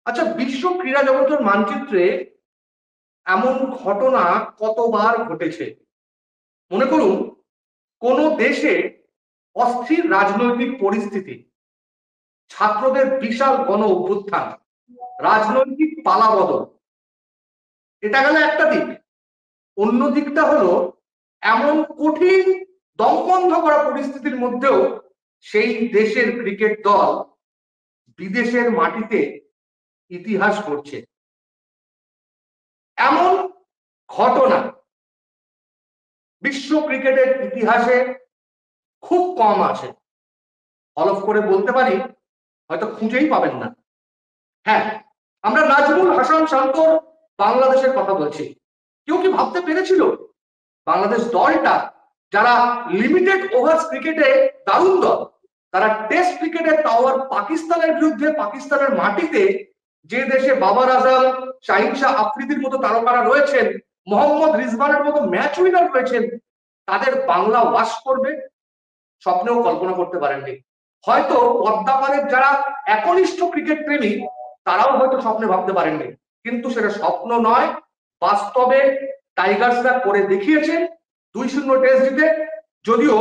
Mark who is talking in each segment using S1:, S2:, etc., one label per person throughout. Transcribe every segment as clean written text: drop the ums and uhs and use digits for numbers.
S1: আচ্ছা, বিশ্ব ক্রীড়া জগতের মানচিত্রে এমন ঘটনা কতবার ঘটেছে? মনে করুন, কোন দেশে অস্থির রাজনৈতিক পরিস্থিতি, ছাত্রদের বিশাল গণ অভ্যুত্থান, রাজনৈতিক পালাবদল, এটা গেল একটা দিক। অন্য দিকটা হলো এমন কঠিন দমবন্ধ করা পরিস্থিতির মধ্যেও সেই দেশের ক্রিকেট দল বিদেশের মাটিতে ইতিহাস করছে। এমন ঘটনা বিশ্ব ক্রিকেটের ইতিহাসে খুব কম আছে। হলফ করে বলতে পারি, হয়তো খুঁজেই পাবেন না। হ্যাঁ, আমরা নাজমুল হাসান শান্তর বাংলাদেশের কথা বলছি। কেউ কি ভাবতে পেরেছিল বাংলাদেশ দলটা, যারা লিমিটেড ওভার ক্রিকেটে দারুণ দল, তারা টেস্ট ক্রিকেটে তাও আর পাকিস্তানের বিরুদ্ধে, পাকিস্তানের মাটিতে, যে দেশে বাবার আজম, শাহিন শাহ আফ্রিদির মতো তারকারা রয়েছেন, মোহাম্মদ রিজওয়ানের মতো ম্যাচ উইনার রয়েছেন, তাদের বাংলা ওয়াশ করবে? স্বপ্নেও কল্পনা করতে পারেননি। হয়তো পদ্মাপাড়ের যারা একনিষ্ঠ ক্রিকেট প্রেমী, তারাও হয়তো স্বপ্নে ভাবতে পারেননি। কিন্তু সেটা স্বপ্ন নয়, বাস্তবে টাইগার্সরা করে দেখিয়েছেন 2-0 টেস্ট জিতে। যদিও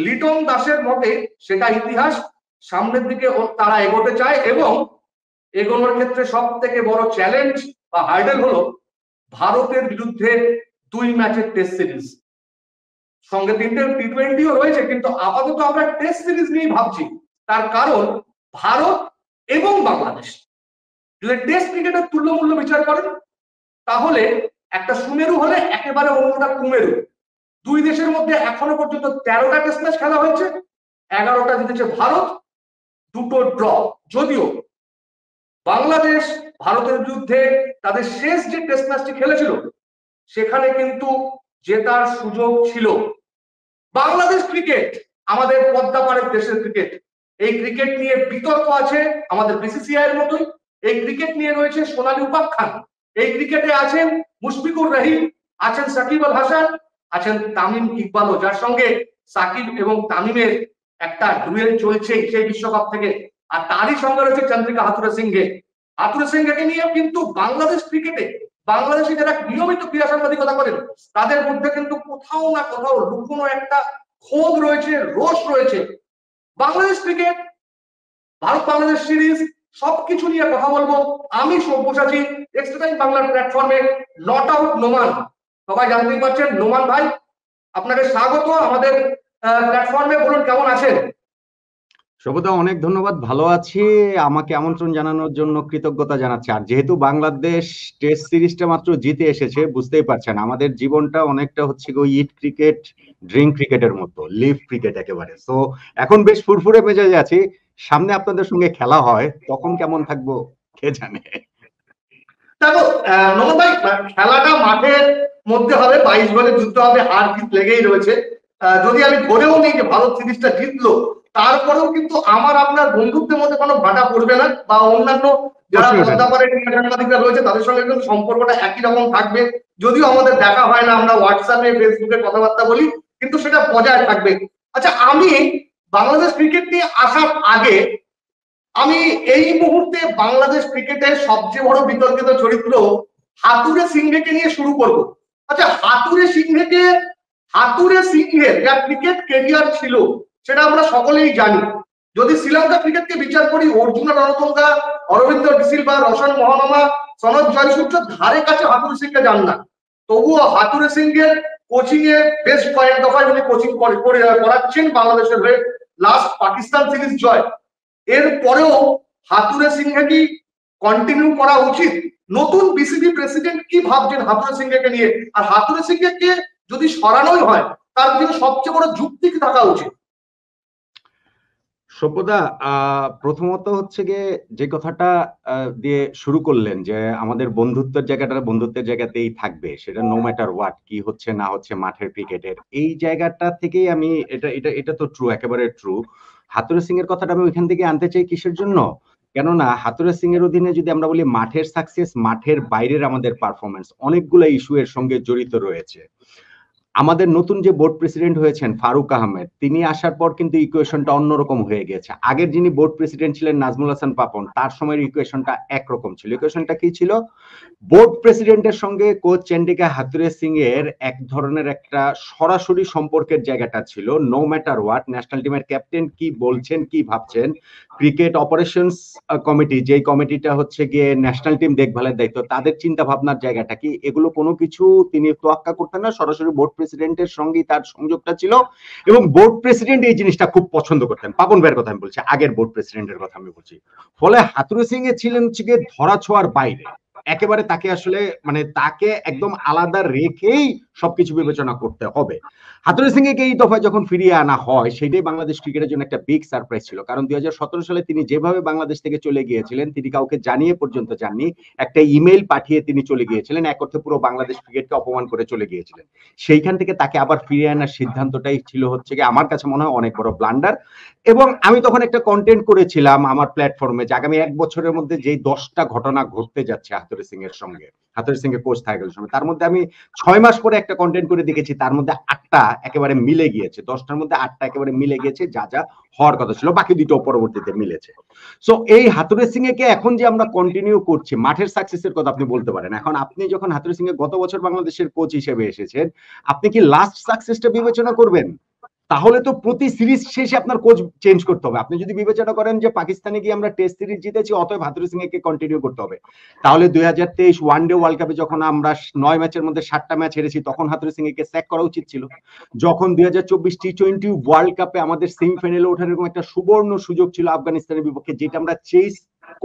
S1: লিটন দাসের মতে সেটা ইতিহাস, সামনের দিকে তারা এগোতে চায়, এবং এগোনোর ক্ষেত্রে সব থেকে বড় চ্যালেঞ্জ বা হার্ডেল হলো ভারতের বিরুদ্ধে 2 ম্যাচের টেস্ট সিরিজ, সঙ্গে 3টে টি20ও রয়েছে। কিন্তু আপাতত আমরা টেস্ট সিরিজ নিয়েই ভাবছি। তার কারণ ভারত এবং বাংলাদেশ যদি টেস্ট ক্রিকেটের তুল্যমূল্য বিচার করেন, তাহলে একটা সুমেরু হলে একেবারে অন্যটা কুমেরু। দুই দেশের মধ্যে এখনো পর্যন্ত 13টা টেস্ট ম্যাচ খেলা হয়েছে, 11টা জিতেছে ভারত, 2টো ড্র। যদিও বাংলাদেশ ভারতের বিরুদ্ধে তাদের শেষ যে টেস্ট ম্যাচটি খেলেছিল, সেখানে কিন্তু জেতার সুযোগ ছিল। বাংলাদেশ ক্রিকেট আমাদের পদ্মাপাড়ের দেশের ক্রিকেট। এই ক্রিকেট নিয়ে বিতর্ক আছে আমাদের বিসিসিআই এর মতোই। এই ক্রিকেট নিয়ে রয়েছে সোনালী উপাখ্যান। এই ক্রিকেটে আছেন মুশফিকুর রহিম, আছেন সাকিব আল হাসান, আছেন তামিম ইকবালও, যার সঙ্গে সাকিব এবং তামিমের একটা ডুয়েল চলছে সেই বিশ্বকাপ থেকে। আর তারই সঙ্গে রয়েছে চন্দ্রিকা হাথুরে সিংহে। হাথুরে সিংহকে নিয়ে কিন্তু বাংলাদেশ ক্রিকেটে, বাংলাদেশে যারা নিয়মিত ক্রীড়া সাংবাদিকতা করেন, তাদের মধ্যে কিন্তু কোথাও না কোথাও লুকোনো একটা ক্ষোভ রয়েছে, রোষ রয়েছে। বাংলাদেশ ক্রিকেট, ভারত বাংলাদেশ সিরিজ, সবকিছু নিয়ে কথা বলবো। আমি সব্যসাচী, এক্সট্রা টাইম বাংলার প্ল্যাটফর্মে নট আউট নোমান। সবাই জানতেই পারছেন, নোমান ভাই, আপনাকে স্বাগত আমাদের প্ল্যাটফর্মে। বলুন, কেমন আছেন?
S2: সবদা, অনেক ধন্যবাদ, ভালো আছি। আমাকে আমন্ত্রণ জানানোর জন্য কৃতজ্ঞতা জানাচ্ছি। আর যেহেতু বাংলাদেশ টেস্ট সিরিজটা মাত্র জিতে এসেছে, বুঝতেই পারছেন আমাদের জীবনটা অনেকটা হচ্ছে ইট ক্রিকেট, ড্রিঙ্ক ক্রিকেটের মতো, লিভ ক্রিকেট একেবারে। তো এখন বেশ ফুরফুরে মেজাজে আছি। সামনে আপনাদের সঙ্গে খেলা হয়, তখন কেমন থাকবো কে জানে।
S1: দেখো নোমান ভাই, খেলাটা মাঠের মধ্যে হবে, 22 বলে যুদ্ধ হবে, হার জিত লেগেই রয়েছে। যদি আমি ধরেও নিই যে ভারত সিরিজটা জিতলো, তারপরেও কিন্তু আমার আপনার বন্ধুত্বের মধ্যে কোনো ভাটা পড়বে না, বা অন্যান্য যারা পদ্মাপাড়ের সাংবাদিকরা রয়েছে তাদের সঙ্গে কিন্তু সম্পর্কটা একই রকম থাকবে। যদিও আমাদের দেখা হয় না, আমরা হোয়াটসঅ্যাপে ফেসবুকে কথাবার্তা বলি, কিন্তু সেটা বজায় থাকবে। আচ্ছা, আমি বাংলাদেশ ক্রিকেট নিয়ে আসার আগে আমি এই মুহূর্তে বাংলাদেশ ক্রিকেটের সবচেয়ে বড় বিতর্কিত চরিত্র হাতুড়ে সিংহেকে নিয়ে শুরু করব। আচ্ছা, হাতুড়ে সিংহের যা ক্রিকেট কেরিয়ার ছিল সেটা আমরা সকলেই জানি। যদি শ্রীলঙ্কা ক্রিকেটকে বিচার করি, অর্জুনা রণতুঙ্গা, অরবিন্দ ডিসিলভা, রোশন মোহনমা, সনদ জয়সূর্য ধারে কাছে হাতুড়ে সিংকে যান না। তবুও হাতুড়ে সিংহের কোচিং এ বেশ কয়েক দফায় উনি কোচিং করাচ্ছেন বাংলাদেশের হয়ে। লাস্ট পাকিস্তান সিরিজ জয়, এর পরেও হাতুড়ে সিংহে কি কন্টিনিউ করা উচিত? নতুন বিসিবি প্রেসিডেন্ট কি ভাবছেন হাতুড়ে সিংহকে নিয়ে? আর হাতুড়ে সিংহকে যদি সরানোই হয়, তার জন্য সবচেয়ে বড় যুক্তি কি থাকা উচিত?
S2: সভ্যতা, প্রথমত হচ্ছে গিয়ে যে কথাটা দিয়ে শুরু করলেন, যে আমাদের বন্ধুত্বের জায়গাটা বন্ধুত্বের জায়গাতেই থাকবে, সেটা নো ম্যাটার হোয়াট কি হচ্ছে না হচ্ছে মাঠের ক্রিকেটের এই জায়গাটা থেকেই আমি এটা এটা এটা তো ট্রু, একেবারে ট্রু। হাতুড়ে সিং এর কথাটা আমি ওইখান থেকে আনতে চাই কিসের জন্য? কেননা হাতুড়ে সিং এর অধীনে যদি আমরা বলি মাঠের সাকসেস, মাঠের বাইরের আমাদের পারফরমেন্স, অনেকগুলো ইস্যু এর সঙ্গে জড়িত রয়েছে। আমাদের নতুন যে বোর্ড প্রেসিডেন্ট হয়েছেন ফারুক আহমেদ, তিনি আসার পর কিন্তু ইকুয়েশনটা অন্যরকম হয়ে গেছে। আগের যিনি বোর্ড প্রেসিডেন্ট ছিলেন নাজমুল হাসান পাপন, তার সময়ের ইকুয়েশনটা একরকম ছিল। ইকুয়েশনটা কি ছিল? বোর্ড প্রেসিডেন্টের সঙ্গে কোচ চন্ডিকা হাথুরে সিং এর এক ধরনের একটা সরাসরি সম্পর্কের জায়গাটা ছিল। নো ম্যাটার হোয়াট, ন্যাশনাল টিমের ক্যাপ্টেন কি বলছেন, কি ভাবছেন, ক্রিকেট অপারেশনস কমিটি, যেই কমিটিটা হচ্ছে গিয়ে ন্যাশনাল টিম দেখভালের দায়িত্ব, তাদের চিন্তা ভাবনার জায়গাটা কি, এগুলো কোনো কিছু তিনি তোয়াক্কা করতেন না। সরাসরি বোর্ড প্রেসিডেন্টের সঙ্গেই তার সংযোগটা ছিল এবং বোর্ড প্রেসিডেন্ট এই জিনিসটা খুব পছন্দ করতেন। পাপন ভাইয়ের কথা আমি বলছি, আগের বোর্ড প্রেসিডেন্টের কথা আমি বলছি। ফলে হাথুরে সিং এ ছিলেন হচ্ছে গিয়ে ধরা ছোঁয়ার বাইরে, একেবারে তাকে আসলে মানে তাকে একদম আলাদা রেখেই সবকিছু বিবেচনা করতে হবে। হাথুরে সিং একে এই দফায় যখন ফিরিয়ে আনা হয়, সেটাই বাংলাদেশ ক্রিকেটের জন্য একটা বিগ সারপ্রাইজ ছিল। কারণ 2017 সালে তিনি যেভাবে বাংলাদেশ থেকে চলে গিয়েছিলেন, তিনি কাউকে জানিয়ে পর্যন্ত যাননি, একটা ইমেইল পাঠিয়ে তিনি চলে গিয়েছিলেন, এক অর্থে পুরো বাংলাদেশ ক্রিকেটকে অপমান করে চলে গিয়েছিলেন। সেইখান থেকে তাকে আবার ফিরিয়ে আনার সিদ্ধান্তটাই ছিল হচ্ছে গিয়ে আমার কাছে মনে হয় অনেক বড় ব্লান্ডার। এবং আমি তখন একটা কন্টেন্ট করেছিলাম আমার প্ল্যাটফর্মে যে আগামী 1 বছরের মধ্যে যেই 10টা ঘটনা ঘটতে যাচ্ছে হাথুরে সিং এর সঙ্গে, হাথুরে সিং এর কোচ থাকার সময়, তার মধ্যে আমি 6 মাস পরে একটা কন্টেন্ট করে দেখেছি, তার মধ্যে 8টা একেবারে মিলে গিয়েছে। 10টার মধ্যে 8টা একেবারে মিলে গিয়েছে, যা যা হওয়ার কথা ছিল, বাকি 2টো পরবর্তীতে মিলেছে। সো এই হাথুরে সিং একে এখন যে আমরা কন্টিনিউ করছি, মাঠের সাকসেসের কথা আপনি বলতে পারেন। এখন আপনি যখন হাথুরে সিং এ গত বছর বাংলাদেশের কোচ হিসেবে এসেছেন, আপনি কি লাস্ট সাকসেসটা বিবেচনা করবেন? তাহলে তো প্রতি সিরিজ শেষে আপনার কোচ চেঞ্জ করতে হবে। আপনি যদি বিবেচনা করেন যে পাকিস্তানে গিয়ে আমরা টেস্ট সিরিজ জিতেছি, অতএব হাথুরে সিং একে কন্টিনিউ করতে হবে, তাহলে 2023 ওয়ানডে ওয়ার্ল্ড কাপে যখন আমরা 9 ম্যাচের মধ্যে 7টা ম্যাচ হেরেছি, তখন হাথুরে সিং একে স্যাক করা উচিত ছিল। যখন 2024 টি20 ওয়ার্ল্ড কাপে আমাদের সেমিফাইনালে ওঠার এরকম একটা সুবর্ণ সুযোগ ছিল আফগানিস্তানের বিপক্ষে, যেটা আমরা চেস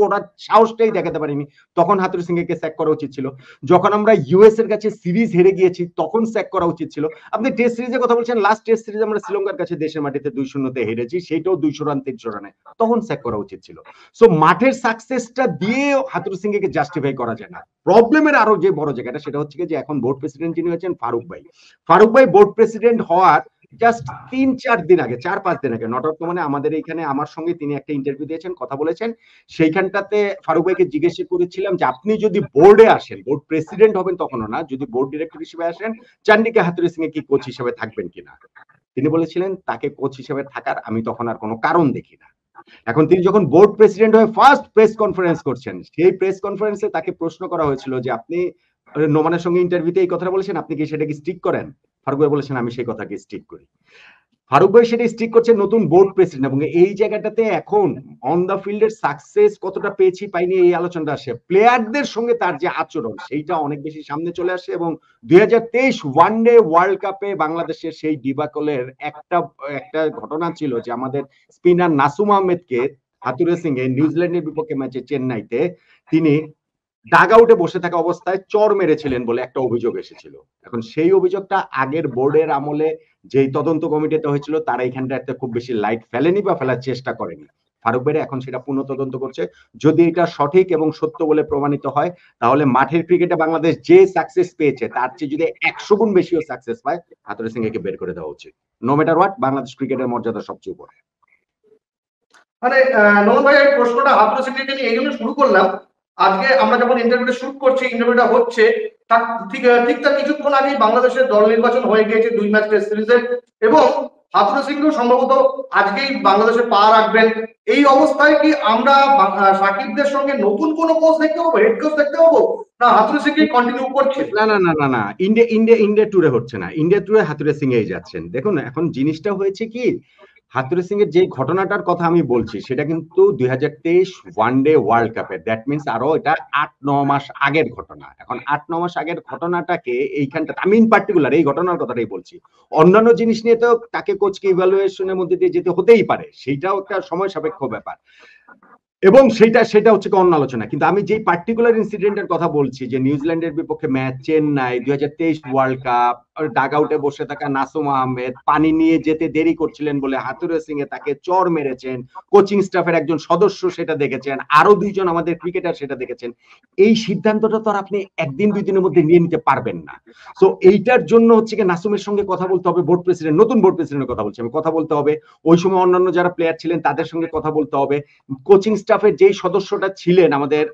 S2: করার সাহসটাই দেখাতে পারিনি, তখন হাথুরে সিং একে স্যাক করা উচিত ছিল। যখন আমরা ইউএস এর কাছে সিরিজ হেরে গিয়েছি, তখন স্যাক করা উচিত ছিল। আপনি টেস্ট সিরিজের কথা বলছেন, লাস্ট টেস্ট সিরিজ আমরা শ্রীলঙ্কার কাছে দেশের মাটিতে 2-0 হেরেছি, সেটাও 200 রান 300 রানে, তখন স্যাক করা উচিত ছিল। সো মাঠের সাকসেসটা দিয়ে হাথুরে সিং একে জাস্টিফাই করা যায় না। প্রবলেমের আরো যে বড় জায়গাটা, সেটা হচ্ছে যে এখন বোর্ড প্রেসিডেন্ট যিনি হয়েছেন ফারুক ভাই, ফারুক ভাই বোর্ড প্রেসিডেন্ট হওয়ার জাস্ট 3-4 দিন আগে, 4-5 দিন আগে, নট আউট মানে আমাদের এখানে আমার সঙ্গে তিনি একটা ইন্টারভিউ দিয়েছেন, কথা বলেছেন। সেইখানটাতে ফারুক ভাইকে জিজ্ঞেস করেছিলাম যে আপনি যদি বোর্ডে আসেন, বোর্ড প্রেসিডেন্ট হবেন তখনও না, যদি বোর্ড ডিরেক্টর হিসেবে আসেন, চন্ডিকা হাথুরে সিং এ কি কোচ হিসেবে থাকবেন কিনা? তিনি বলেছিলেন তাকে কোচ হিসেবে থাকার আমি তখন আর কোনো কারণ দেখি না। এখন তিনি যখন বোর্ড প্রেসিডেন্ট হয়ে ফার্স্ট প্রেস কনফারেন্স করছেন, সেই প্রেস কনফারেন্সে তাকে প্রশ্ন করা হয়েছিল যে আপনি নোমানের সঙ্গে ইন্টারভিউতে এই কথাটা বলেছেন, আপনি কি সেটাকে স্টিক করেন? ফারুক ভাই বলেছেন আমি সেই কথাকে স্টিক করি। ফারুক ভাই সেটা স্টিক করছে নতুন বোর্ড প্রেসিডেন্ট, এবং এই জায়গাটাতে এখন অন দা ফিল্ডের সাকসেস কতটা পেয়েছি পাইনি এই আলোচনাটা আসে, প্লেয়ারদের সঙ্গে তার যে আচরণ সেইটা অনেক বেশি সামনে চলে আসে। এবং 2023 ওয়ানডে ওয়ার্ল্ড কাপে বাংলাদেশের সেই ডিবাকলের একটা একটা ঘটনা ছিল যে আমাদের স্পিনার নাসুম আহমেদকে হাথুরে সিং এ নিউজিল্যান্ডের বিপক্ষে ম্যাচে চেন্নাইতে তিনি ডাগ আউটে বসে থাকা অবস্থায় চর মেরেছিলেন বলে একটা অভিযোগ এসেছিল। এখন সেই অভিযোগটা আগের বোর্ডের আমলে যেই তদন্ত কমিটিতে হয়েছিল, তারা এখানটাতে খুব বেশি লাইট ফেলেনি বা ফেলার চেষ্টা করেনি। ফারুক ভাই এখন সেটা পুনঃ তদন্ত করছে। যদি এটা সঠিক এবং সত্য বলে প্রমাণিত হয়, তাহলে মাঠের ক্রিকেটে বাংলাদেশ যে সাকসেস পেয়েছে তার চেয়ে যদি 100 গুণ বেশিও সাকসেস পায়, হাথুরে সিং একে বের করে দেওয়া উচিত। নো ম্যাটার হোয়াট, বাংলাদেশ ক্রিকেটের মর্যাদা সবচেয়ে উপরে।
S1: মানে নোমান ভাই, এই প্রশ্নটা হাথুরে সিং এর নিয়ে এই জন্য শুরু করলাম, আজকে আমরা যখন ইন্টারভিউটা শুট করছি, ইন্টারভিউটা হচ্ছে তার ঠিক তার কিছুক্ষণ আগেই বাংলাদেশের দল নির্বাচন হয়ে গিয়েছে 2 ম্যাচ টেস্ট সিরিজের, এবং হাথুরে সিংও সম্ভবত আজকেই বাংলাদেশে পা রাখবেন। এই অবস্থায় কি আমরা সাকিবদের সঙ্গে নতুন কোনো কোচ দেখতে পাবো, হেড কোচ দেখতে পাবো, না হাথুরে সিং কন্টিনিউ করছে?
S2: না না না না না, ইন্ডিয়া ট্যুরে হচ্ছে না, ইন্ডিয়া ট্যুরে হাথুরে সিং এই যাচ্ছেন। দেখুন এখন জিনিসটা হয়েছে কি, হাথুরে সিং এর যে ঘটনাটার কথা আমি বলছি সেটা কিন্তু 2023 ওয়ানডে ওয়ার্ল্ড কাপের, দ্যাট মিনস আরো এটা 8-9 মাস আগের ঘটনা। এখন 8-9 মাস আগের ঘটনাটাকে এইখানটা আমি ইন পার্টিকুলার এই ঘটনার কথাটাই বলছি। অন্যান্য জিনিস নিয়ে তো তাকে কোচকে ইভালুয়েশনের মধ্যে দিয়ে যেতে হতেই পারে, সেইটাও একটা সময় সাপেক্ষ ব্যাপার, এবং সেটা হচ্ছে অন্য আলোচনা। কিন্তু আমি যে পার্টিকুলার ইনসিডেন্টের কথা বলছি, যে নিউজিল্যান্ডের বিপক্ষে ম্যাচ, চেন্নাই 2023 ওয়ার্ল্ড কাপ, ডাগ আউটে বসে থাকা নাসুম আহমেদ পানি নিয়ে যেতে দেরি করছিলেন বলে হাথুরে সিং এ তাকে চর মেরেছেন, কোচিং স্টাফের একজন সদস্য সেটা দেখেছেন, আরো 2জন আমাদের ক্রিকেটার সেটা দেখেছেন। এই সিদ্ধান্তটা তো আর আপনি একদিন 2 দিনের মধ্যে নিয়ে নিতে পারবেন না। সো এইটার জন্য হচ্ছে কি নাসুমের সঙ্গে কথা বলতে হবে, বোর্ড প্রেসিডেন্ট, নতুন বোর্ড প্রেসিডেন্টের কথা বলছি আমি, কথা বলতে হবে। ওই সময় অন্যান্য যারা প্লেয়ার ছিলেন তাদের সঙ্গে কথা বলতে হবে। কোচিং স্টাফের যেই সদস্যটা ছিলেন আমাদের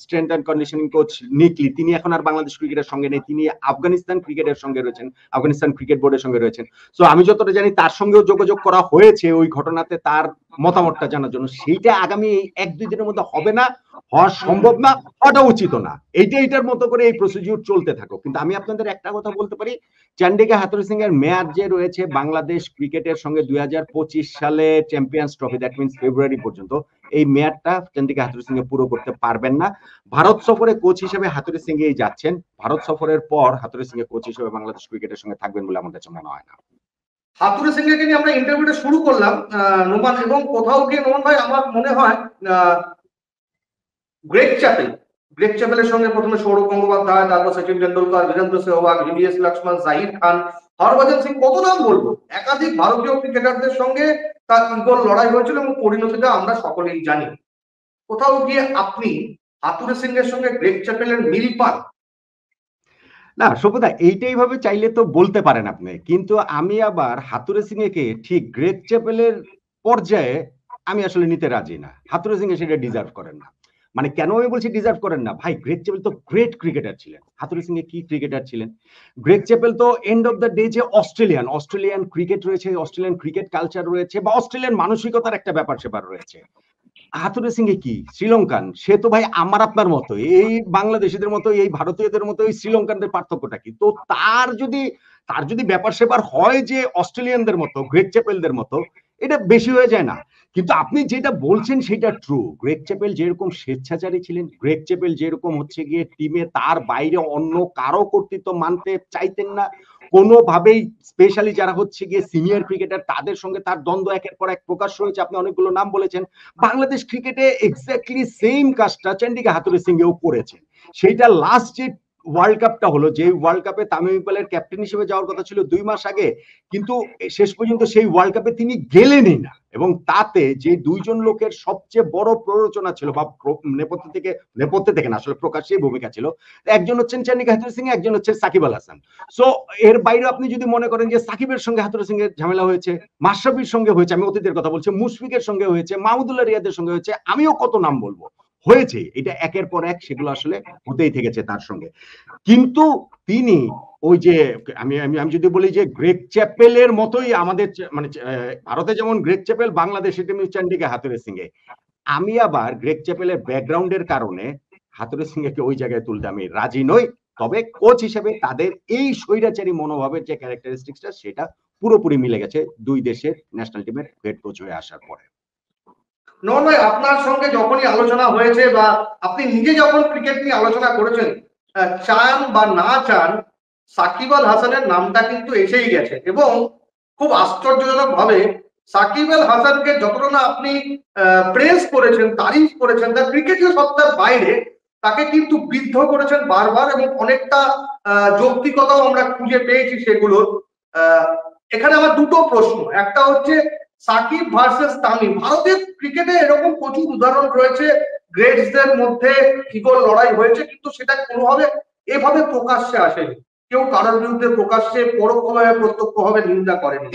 S2: স্ট্রেংথ এন্ড কন্ডিশনিং কোচ নিকলি, তিনি এখন আর বাংলাদেশ ক্রিকেটের সঙ্গে নেই, তিনি আফগানিস্তান ক্রিকেটের সঙ্গে রয়েছেন। রয়েছেন, আফগানিস্তান ক্রিকেট বোর্ডের সঙ্গে রয়েছেন। সো আমি যতটা জানি তার সঙ্গেও যোগাযোগ করা হয়েছে ওই ঘটনাতে তার মতামতটা জানার জন্য। সেইটা আগামী 1-2 দিনের মধ্যে হবে না, হওয়া সম্ভব না, হওয়াটা উচিত না। এইটার মতো করে এই প্রসিডিউর চলতে থাকুক। কিন্তু আমি আপনাদের একটা কথা বলতে পারি, চন্ডিকা হাথুরুসিং সিং এর মেয়াদ যে রয়েছে বাংলাদেশ ক্রিকেটের সঙ্গে 2025 সালে চ্যাম্পিয়ন্স ট্রফি, দ্যাট মিনস ফেব্রুয়ারি পর্যন্ত, এই মেয়াদটা চন্ডিকা হাথুরুসিং সিং পুরো করতে পারবেন না। ভারত সফরে কোচ হিসেবে হাথুরুসিং সিং এই যাচ্ছেন, ভারত সফরের পর হাথুরুসিং সিং কোচ হিসেবে বাংলাদেশ ক্রিকেটের সঙ্গে থাকবেন বলে আমার কাছে মনে হয় না।
S1: হাথুরুসিং কে নিয়ে আমরা ইন্টারভিউটা শুরু করলাম নোমান, এবং কোথাও গিয়ে নোমান ভাই আমার মনে হয় গ্রেগ চ্যাপেলের সঙ্গে প্রথমে সৌরভ গঙ্গোপাধ্যায়, তারপর সচিন টেন্ডুলকার, বীরেন্দ্র সেহবাগ, ভিভিএস লক্ষ্মণ, জাহির খান, হরভজন সিং, কত নাম বলবো, একাধিক ভারতীয় ক্রিকেটারদের সঙ্গে তার ইগল লড়াই হয়েছিল এবং পরিণতিটা আমরা সকলেই জানি। কোথাও গিয়ে আপনি হাথুরুসিং এর সঙ্গে গ্রেগ চ্যাপেলের মিল পান?
S2: না সভ্যতা, এইটাই ভাবে চাইলে তো বলতে পারেন আপনি, কিন্তু আমি আবার হাথুরুসিং কে ঠিক গ্রেগ চ্যাপেলের পর্যায়ে আমি আসলে নিতে রাজি না। হাথুরুসিং সেটা ডিজার্ভ করেন না। মানে কেন আমি বলছি ডিজার্ভ করেন না, ভাই গ্রেগ চ্যাপেল তো গ্রেট ক্রিকেটার ছিলেন, হাথুরুসিং কি ক্রিকেটার ছিলেন। গ্রেগ চ্যাপেল তো এন্ড অফ দ্য ডে যে অস্ট্রেলিয়ান ক্রিকেট রয়েছে, অস্ট্রেলিয়ান ক্রিকেট কালচার রয়েছে, বা অস্ট্রেলিয়ান মানসিকতার একটা ব্যাপার স্যাপার রয়েছে। হাথুরুসিং কি শ্রীলঙ্কান, সে তো ভাই আমার আপনার মতো, এই বাংলাদেশিদের মতো, এই ভারতীয়দের মতো, এই শ্রীলঙ্কানদের পার্থক্যটা কি? তো তার যদি ব্যাপার স্যাপার হয় যে অস্ট্রেলিয়ানদের মতো, গ্রেগ চ্যাপেলদের মতো, এটা বেশি হয়ে যায় না? কিন্তু আপনি যেটা বলছেন সেটা ট্রু। গ্রেগ চ্যাপেল যেরকম স্বেচ্ছাচারী ছিলেন, গ্রেগ চ্যাপেল যেরকম হচ্ছে গিয়ে টিমে তার বাইরে অন্য কারো কর্তৃত্ব মানতে চাইতেন না কোনোভাবেই, স্পেশালি যারা হচ্ছে গিয়ে সিনিয়র ক্রিকেটার তাদের সঙ্গে তার দ্বন্দ্ব একের পর এক প্রকাশ হয়েছে। আপনি অনেকগুলো নাম বলেছেন। বাংলাদেশ ক্রিকেটে এক্স্যাক্টলি সেম কাজটা চন্ডিকা হাথুরুসিং এও করেছেন। সেইটা লাস্ট যে ওয়ার্ল্ড কাপটা হলো, যে ওয়ার্ল্ড কাপে তামিম ইকবালের ক্যাপ্টেন হিসেবে যাওয়ার কথা ছিল 2 মাস আগে, কিন্তু শেষ পর্যন্ত সেই ওয়ার্ল্ড কাপে তিনি গেলেনই না। এবং তাতে যে দুইজন লোকের সবচেয়ে বড় প্ররোচনা ছিল, বা নেপথ্যে থেকে না, আসলে প্রকাশ্যে ভূমিকা ছিল, একজন হচ্ছেন চন্ডিকা হাথুরুসিং, একজন হচ্ছেন সাকিব আল হাসান। সো এর বাইরে আপনি যদি মনে করেন যে সাকিবের সঙ্গে হাথুরুসিং এর ঝামেলা হয়েছে, মাশরাফির সঙ্গে হয়েছে, আমি অতীতের কথা বলছি, মুশফিকের সঙ্গে হয়েছে, মাহমুদুল্লাহ রিয়াদের সঙ্গে হয়েছে, আমিও কত নাম বলবো, হয়েছে। এটা একের পর এক সেগুলো আসলে হতেই থেকেছে তার সঙ্গে। কিন্তু তিনি ওই যে আমি আমি আমি যদি বলি যে গ্রেগ চ্যাপেলের মতোই আমাদের মানে ভারতে যেমন গ্রেগ চ্যাপেল, বাংলাদেশে তেমনি চন্ডিকা হাথুরুসিং, আমি আবার গ্রেগ চ্যাপেলের ব্যাকগ্রাউন্ডের কারণে হাথুরুসিং কে ওই জায়গায় তুলতে আমি রাজি নই। তবে কোচ হিসেবে তাদের এই স্বৈরাচারী মনোভাবের যে ক্যারেক্টারিস্টিক্সটা, সেটা পুরোপুরি মিলে গেছে দুই দেশের ন্যাশনাল টিমের হেড কোচ হয়ে আসার পরে।
S1: নন ভাই, আপনার সঙ্গে যখনই আলোচনা হয়েছে বা আপনি নিজে যখন ক্রিকেট নিয়ে আলোচনা করেছেন, চান বা না চান, সাকিব আল হাসানের নামটা কিন্তু এসেই গেছে। এবং খুব আশ্চর্যজনক ভাবে সাকিব আল হাসানকে যতটা না আপনি প্রেস করেছেন, তারিফ করেছেন, তার ক্রিকেটীয় সত্তার বাইরে তাকে কিন্তু বিদ্ধ করেছেন বারবার, এবং অনেকটা যৌক্তিকতাও আমরা খুঁজে পেয়েছি সেগুলোর। এখানে আমার দুটো প্রশ্ন, একটা হচ্ছে সাকিব ভার্সেস তামিম। ভারতের ক্রিকেটে এরকম প্রচুর উদাহরণ রয়েছে, গ্রেটসদের মধ্যে ইগল লড়াই হয়েছে, কিন্তু সেটা কোনোভাবে এভাবে প্রকাশ্যে আসেনি। কেউ কারোর বিরুদ্ধে প্রকাশ্যে পরোক্ষভাবে প্রত্যক্ষভাবে নিন্দা করেনি।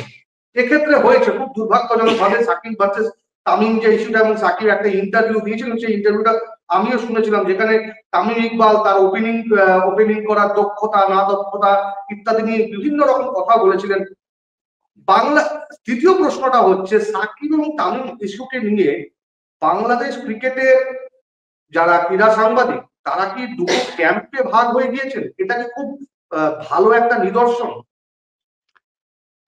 S1: এক্ষেত্রে হয়েছে খুব দুর্ভাগ্যজনক ভাবে সাকিব ভার্সেস তামিম যে ইস্যুটা, এবং সাকিব একটা ইন্টারভিউ দিয়েছিলেন, সেই ইন্টারভিউটা আমিও শুনেছিলাম, যেখানে তামিম ইকবাল তার ওপেনিং করার দক্ষতা না দক্ষতা ইত্যাদি নিয়ে বিভিন্ন রকম কথা বলেছিলেন। দ্বিতীয় প্রশ্নটা হচ্ছে সাকিব এবং তামিম ইস্যুকে নিয়ে বাংলাদেশ ক্রিকেটের যারা ক্রীড়া সাংবাদিক, তারা কি দুটো ক্যাম্পে ভাগ হয়ে গিয়েছেন? এটা কি খুব ভালো একটা নিদর্শন?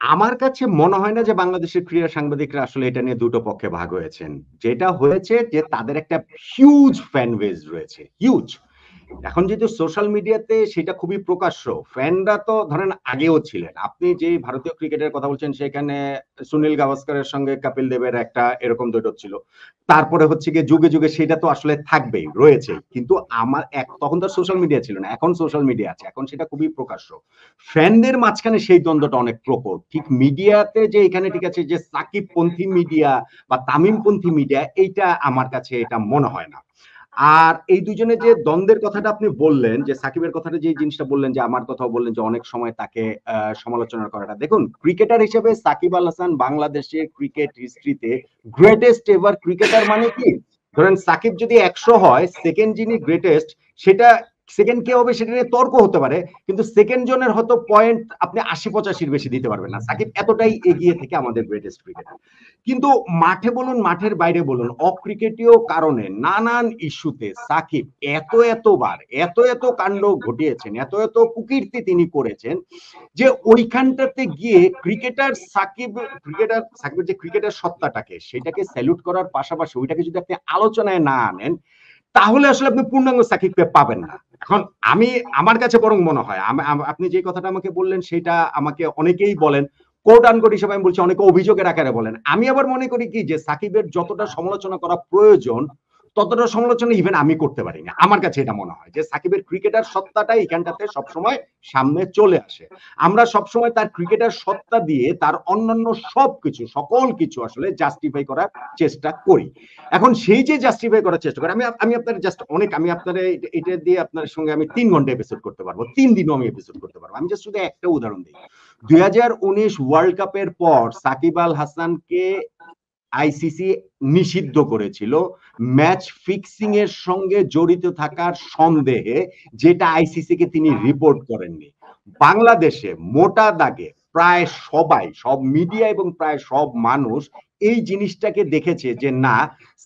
S2: আমার কাছে মনে হয় না যে বাংলাদেশের ক্রীড়া সাংবাদিকরা আসলে এটা নিয়ে দুটো পক্ষে ভাগ হয়েছেন। যেটা হয়েছে যে তাদের একটা হিউজ ফ্যান বেজ রয়েছে, হিউজ। এখন যেহেতু সোশ্যাল মিডিয়াতে সেটা খুবই প্রকাশ্য, ফ্যানরা তো ধরেন আগেও ছিলেন। আপনি যে ভারতীয় ক্রিকেটের কথা বলছেন, সেখানে সুনীল গাভাস্করের সঙ্গে কপিল দেবের একটা এরকম দ্বৈরথ ছিল। তারপরে হচ্ছে গিয়ে যুগে যুগে সেটা তো আসলে থাকবেই, রয়েছে। কিন্তু তখন তো সোশ্যাল মিডিয়া ছিল না, এখন সোশ্যাল মিডিয়া আছে, এখন সেটা খুবই প্রকাশ্য। ফ্যানদের মাঝখানে সেই দ্বন্দ্বটা অনেক প্রকট। ঠিক মিডিয়াতে যে এখানে ঠিক আছে যে সাকিব পন্থী মিডিয়া বা তামিম পন্থী মিডিয়া, এইটা আমার কাছে এটা মনে হয় না। আর এই দুজনে যে দ্বন্দ্বের কথাটা আপনি বললেন, যে সাকিবের কথাটা যে জিনিসটা বললেন, যে আমার কথাও বললেন যে অনেক সময় তাকে সমালোচনা করাটা, দেখুন ক্রিকেটার হিসেবে সাকিব আল হাসান বাংলাদেশের ক্রিকেট হিস্ট্রিতে গ্রেটেস্ট এভার ক্রিকেটার। মানে কি, ধরেন সাকিব যদি 100 হয়, সেকেন্ড যিনি গ্রেটেস্ট সেটা সেকেন্ড কে হবে সেটা নিয়ে তর্ক হতে পারে, কিন্তু সেকেন্ড জনের হয়তো পয়েন্ট আপনি ৮০-৮৫ বেশি দিতে পারবেন না। সাকিব এতটাই এগিয়ে থেকে আমাদের গ্রেটেস্ট ক্রিকেটার। কিন্তু মাঠে বলুন, মাঠের বাইরে বলুন, অক্রিকেটীয় কারণে নানান ইস্যুতে সাকিব এতবার এত কাণ্ড ঘটিয়েছেন, এত কুকীর্তি তিনি করেছেন যে ওইখানটাতে গিয়ে সাকিবের যে ক্রিকেটার সত্তাটাকে সেটাকে স্যালুট করার পাশাপাশি ওইটাকে যদি আপনি আলোচনায় না আনেন, তাহলে আসলে আপনি পূর্ণাঙ্গ সাকিবকে পাবেন না। এখন আমার কাছে বরং মনে হয়, আপনি যে কথাটা আমাকে বললেন সেটা আমাকে অনেকেই বলেন, কোট আনকোট হিসেবে আমি বলছি, অনেকে অভিযোগের আকারে বলেন। আমি আবার মনে করি কি যে সাকিবের যতটা সমালোচনা করা প্রয়োজন ততটা সমালোচনা ইভেন আমি করতে পারি না। আমার কাছে এটা মনে হয় যে সাকিবের ক্রিকেটার সত্তাটা এখানটাতে সবসময় সামনে চলে আসে। আমরা সবসময় তার ক্রিকেটার সত্তা দিয়ে তার অন্যান্য সবকিছু, সকল কিছু আসলে জাস্টিফাই করার চেষ্টা করি। এখন সেই যে জাস্টিফাই করার চেষ্টা করি, আমি আপনার জাস্ট আমি আপনার এটা দিয়ে আপনার সঙ্গে আমি 3 ঘন্টা এপিসোড করতে পারবো, 3 দিনও আমি এপিসোড করতে পারবো। আমি জাস্ট শুধু একটা উদাহরণ দিই। 2019 ওয়ার্ল্ড কাপের পর সাকিব আল হাসানকে আইসিসি নিষিদ্ধ করেছিল ম্যাচ ফিক্সিং এর সঙ্গে জড়িত থাকার সন্দেহে, যেটা আইসিসি কে তিনি রিপোর্ট করেননি। বাংলাদেশে মোটা দাগে প্রায় সবাই, সব মিডিয়া এবং প্রায় সব মানুষ এই জিনিসটাকে দেখেছে যে না,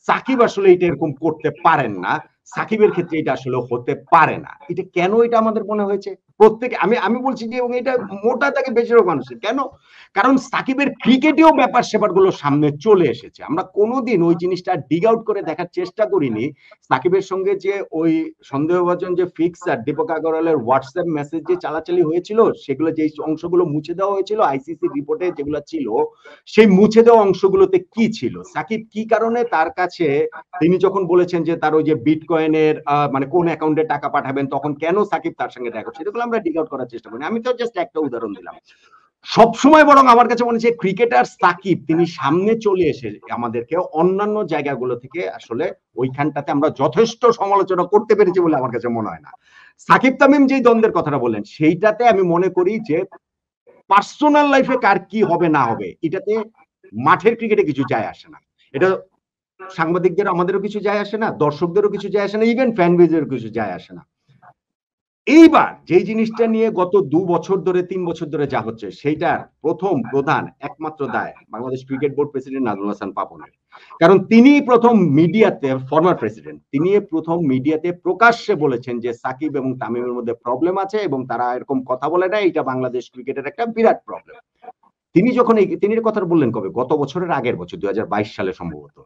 S2: সাকিব আসলে এটা এরকম করতে পারেন না, সাকিবের ক্ষেত্রে এটা আসলে হতে পারে না। এটা কেন এটা আমাদের মনে হয়েছে প্রত্যেকে, আমি বলছি যে, এবং এটা মোটা দাগে বেশিরভাগ মানুষের কেন, কারণ সাকিবের ক্রিকেটেও ব্যাপার স্যাপার গুলো সামনে চলে এসেছে। আমরা কোনোদিন ওই জিনিসটা ডিগ আউট করে দেখার চেষ্টা করিনি। সাকিবের সঙ্গে যে ওই সন্দেহভাজন যে ফিক্সার দীপক আগরওয়ালের হোয়াটসঅ্যাপ মেসেজ যে চালাচালি হয়েছিল, সেগুলো যে অংশগুলো মুছে দেওয়া হয়েছিল আইসিসি রিপোর্টে যেগুলো ছিল, সেই মুছে দেওয়া অংশগুলোতে কি ছিল, সাকিব কি কারণে তার কাছে, তিনি যখন বলেছেন যে তার ওই যে বিটকয়েনের মানে কোন অ্যাকাউন্টে টাকা পাঠাবেন, তখন কেন সাকিব তার সঙ্গে দেখা করছে, সেগুলো আমরা ডিগ আউট করার চেষ্টা করি। আমি তো জাস্ট একটা উদাহরণ দিলাম। সবসময় বরং আমার কাছে মনে হচ্ছে ক্রিকেটার সাকিব তিনি সামনে চলে এসে আমাদেরকে অন্যান্য জায়গাগুলো থেকে আসলে ওইখানটাতে আমরা যথেষ্ট সমালোচনা করতে পেরেছি বলে আমার কাছে মনে হয় না। সাকিব তামিম যে দ্বন্দ্বের কথাটা বললেন, সেইটাতে আমি মনে করি যে পার্সোনাল লাইফে কার কি হবে না হবে, এটাতে মাঠের ক্রিকেটে কিছু যায় আসে না। এটা সাংবাদিকদের আমাদেরও কিছু যায় আসে না, দর্শকদেরও কিছু যায় আসে না, ইভেন ফ্যান বেজেরও কিছু যায় আসে না। এইবার যে জিনিসটা নিয়ে গত 2 বছর ধরে 3 বছর ধরে যা হচ্ছে, সেইটার প্রধান একমাত্র দায় Bangladesh cricket board president Nazmul Hasan পাপনের। কারণ তিনি প্রথম মিডিয়াতে, ফরমার প্রেসিডেন্ট, তিনি প্রথম মিডিয়াতে প্রকাশ্যে বলেছেন যে সাকিব এবং তামিমের মধ্যে প্রবলেম আছে এবং তারা এরকম কথা বলে না, এটা বাংলাদেশ ক্রিকেটের একটা বিরাট প্রবলেম। তিনি যখন তিনি কথাটা বললেন কবে, গত বছরের আগের বছর 2022 সালে সম্ভবত।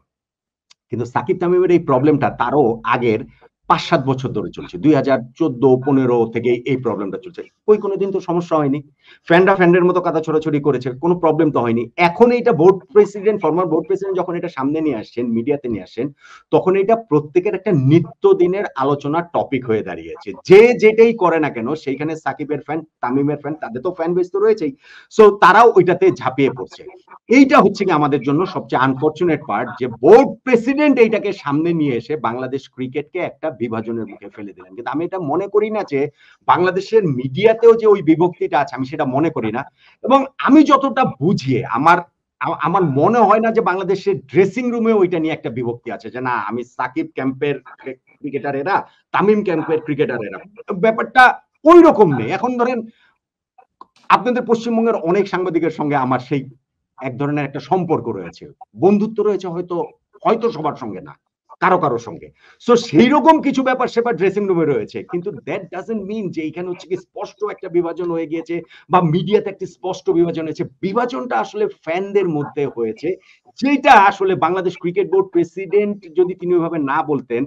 S2: কিন্তু সাকিব তামিমের এই প্রবলেমটা তারও আগের 5-7 বছর ধরে চলছে। 2014-15 থেকে এই প্রবলেমটা চলছে। কোনোদিন তো সমস্যা হয়নি। ফ্যানদের মতো কথা ছড়াছড়ি করেছে, কোনো প্রবলেম তো হয়নি। এখন এইটা board president, former board president যখন এটা সামনে নিয়ে আসছেন, মিডিয়াতে নিয়ে আসছেন, তখন এটা প্রত্যেকের একটা নিত্যদিনের আলোচনার টপিক হয়ে দাঁড়িয়েছে। যে যেটাই করে না কেন, সেইখানে সাকিবের ফ্যান, তামিমের ফ্যান, তাদের তো ফ্যান বেস তো রয়েছেই। সো তারাও ওইটাতে ঝাঁপিয়ে পড়ছে। এইটা হচ্ছে কি আমাদের জন্য সবচেয়ে আনফরচুনেট পার্ট, যে বোর্ড প্রেসিডেন্ট এইটাকে সামনে নিয়ে এসে বাংলাদেশ ক্রিকেটকে একটা বিভাজনের মুখে ফেলে দিলেন। কিন্তু আমি এটা মনে করি না যে বাংলাদেশের মিডিয়াতেও যে ওই বিভক্তিটা আছে, আমি সেটা মনে করি না। এবং আমি যতটা বুঝিয়ে আমার মনে হয় না যে বাংলাদেশের ড্রেসিং রুমে ওইটা নিয়ে একটা বিভক্তি আছে, যে না আমি সাকিব ক্যাম্পের ক্রিকেটার এরা, তামিম ক্যাম্পের ক্রিকেটার এরা, ব্যাপারটা ওই রকম নেই। এখন ধরেন আপনাদের পশ্চিমবঙ্গের অনেক সাংবাদিকের সঙ্গে আমার সেই এক ধরনের একটা সম্পর্ক রয়েছে, বন্ধুত্ব রয়েছে, হয়তো সবার সঙ্গে না, কারো সঙ্গে। সো সেই রকম কিছু ব্যাপার সেবার ড্রেসিং রুমে রয়েছে, কিন্তু দ্যাট ডাজন্ট মিন যে এখানে হচ্ছে কি স্পষ্ট একটা বিভাজন হয়ে গিয়েছে বা মিডিয়াতে একটা স্পষ্ট বিভাজন হয়েছে। বিভাজনটা আসলে ফ্যানদের মধ্যে হয়েছে, যেটা আসলে বাংলাদেশ ক্রিকেট বোর্ড প্রেসিডেন্ট যদি তিনি ওইভাবে না বলতেন